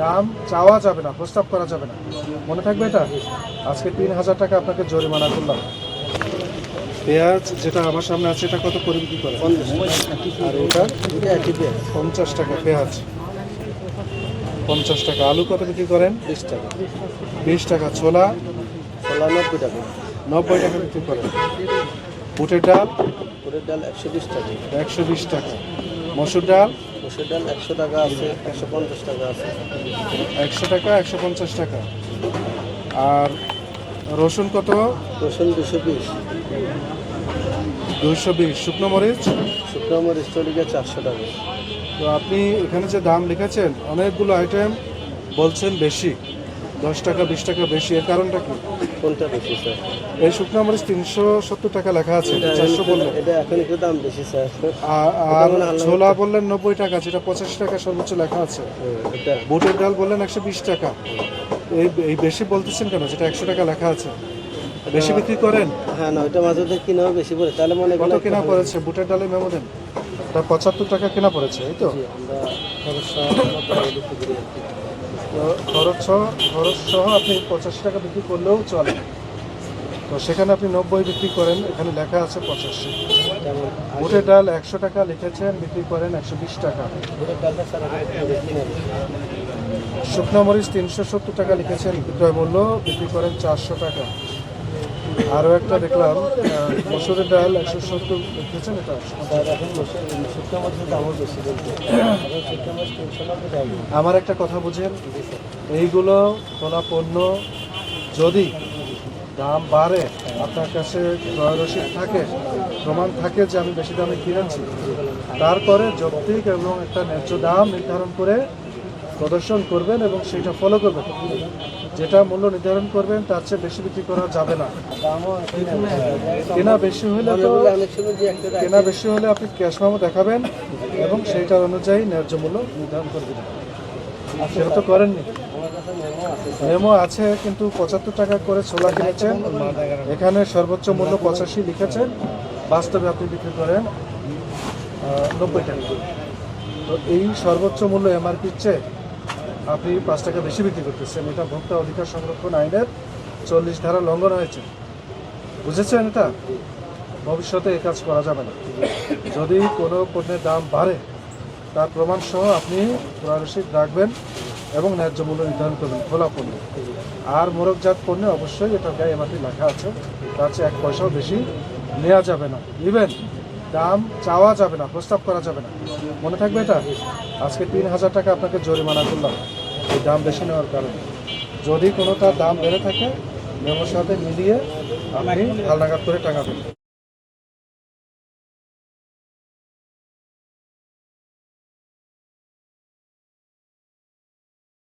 দাম চাওয়া যাবে না, প্রস্তাব করা যাবে না, মনে থাকবে এটা। আজকে 3000 টাকা আপনাকে জরিমানা করলাম। পেঁয়াজ যেটা আমার সামনে আছে এটা কত করে বিক্রি করে? আর এটা 50 টাকা পেঁয়াজ, 50 টাকা। আলু কত বিক্রি করেন? 20 টাকা। 20 টাকা। ছোলা? ছোলা 90 টাকা। 90 টাকা বিক্রি করেন। বুটের ডাল? বুটের ডাল 120 টাকা। 120 টাকা। মসুর ডাল? মসুর ডাল 100 টাকা আছে, 150 টাকা আছে। 100 টাকা, 150 টাকা। আর রসুন কত? রসুন 220। 220। শুকনো মরিচ? শুকনো মরিচ চলে গিয়ে 400 টাকা। তো আপনি এখানে যে দাম লিখেছেন অনেকগুলো আইটেম বলছেন বেশি, 10 টাকা 20 টাকা বেশি, এর কারণটা কি? কোনটা বেশি স্যার? এই শুকনো মরিচ 370 টাকা লেখা আছে, 400 বললেন। এটা এখন একটু দাম বেশি স্যার। আর ছোলা বললেন 90 টাকা, যেটা 85 টাকা সর্বোচ্চ লেখা আছে। এটা বুটের ডাল বললেন 120 টাকা। এই বেশি বলতেছেন কেন, যেটা 100 টাকা লেখা আছে? বেশি বিক্রি করেন? হ্যাঁ না, ওইটা মাঝে মধ্যে কিনাও বেশি পড়ে, তাহলে মনে কত কেনা পড়েছে বুটের ডালে মেমো দেন? এটা 75 টাকা কেনা পড়েছে, এই তো? আমরা খরচ সহ আপনি 85 টাকা বিক্রি করলেও চলে। তো সেখানে আপনি 90 বিক্রি করেন, এখানে লেখা আছে 85। বুটের ডাল 100 টাকা লিখেছেন, বিক্রি করেন 120 টাকা। শুকনো মরিচ 370 টাকা লিখেছেন, বিক্রয় মূল্য, বিক্রি করেন 400 টাকা। আরও একটা দেখলাম মসুরের ডাল 170 লিখেছেন, এটা আমার একটা কথা বুঝেন, এইগুলো কোনো পণ্য যদি দাম বাড়ে, আপনার কাছে ক্রয় রসিদ থাকে, প্রমাণ থাকে যে আমি বেশি দামে কিনেছি, তারপরে যৌক্তিক এবং একটা ন্যায্য দাম নির্ধারণ করে প্রদর্শন করবেন এবং সেটা ফলো করবেন। যেটা মূল্য নির্ধারণ করবেন তার চেয়ে বেশি বিক্রি করা যাবে না। কেনা বেশি হলে আপনি ক্যাশ মেমো দেখাবেন এবং সেইটার অনুযায়ী ন্যায্য মূল্য নির্ধারণ করে দেবেন। সেটা তো করেননি। মেমো আছে, কিন্তু 75 টাকা করে ছোলা কিনেছেন, এখানে সর্বোচ্চ মূল্য 85 লিখেছেন, বাস্তবে আপনি বিক্রি করেন 90 টাকা। তো এই সর্বোচ্চ মূল্য এমআরপির চেয়ে আপনি 5 টাকা বেশি বিক্রি করতেছেন। এটা ভোক্তা অধিকার সংরক্ষণ আইনের 40 ধারা লঙ্ঘন হয়েছে, বুঝেছেন? এটা ভবিষ্যতে এই কাজ করা যাবে না। যদি কোনো পণ্যের দাম বাড়ে তার প্রমাণ সহ আপনি ক্রয় রসিদ রাখবেন এবং ন্যায্য মূল্য নির্ধারণ করবেন খোলা পণ্য। আর মোড়কজাত পণ্যে অবশ্যই এটার গায়ে এমআরপি লেখা আছে, তার চেয়ে 1 পয়সাও বেশি নেওয়া যাবে না। নেবেন, দাম চাওয়া যাবে না, প্রস্তাব করা যাবে না, মনে থাকবে এটা। আজকে 3000 টাকা আপনাকে জরিমানা করলাম এই দাম বেশি নেওয়ার কারণে। যদি কোনো তার দাম বেড়ে থাকে মেমোর সাথে মিলিয়ে আপনি হালনাগাদ করে টাঙাবেন।